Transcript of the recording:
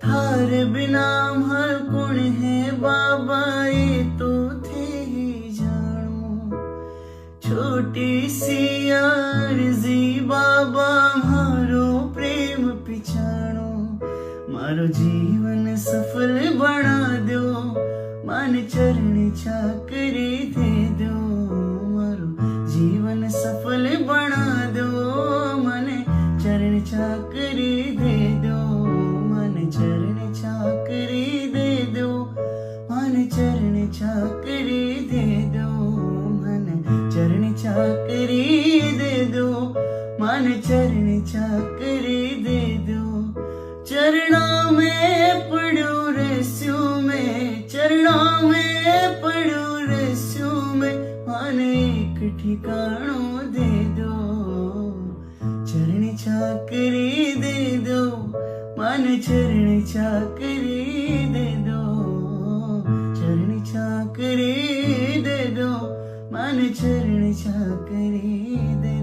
थार बिना हर गुण है बाबा ये तो थे ही जानो। छोटी सी अर्जी बाबा मारो प्रेम पिछाणो। मारो जीवन सफल बना दो, मन चरण चाकरी दे दो। मारो जीवन सफल बना दो, मन चरण चाकरी दे दो। मन चरण चाकरी दे दो, मन चरण चाकरी दे दो। मन चरण चाकरी दे दो, मन चरण चाकरी दे दो। चरणों में पड़ो रस्यू में, चरणों में पड़ो रस्यू में, मन एक ठिकानों दे दो। चरण चाकरी दे दो, मन चरण चाकरी दे दो। चरण चाकरी दे दो, मन चरण चाकरी दे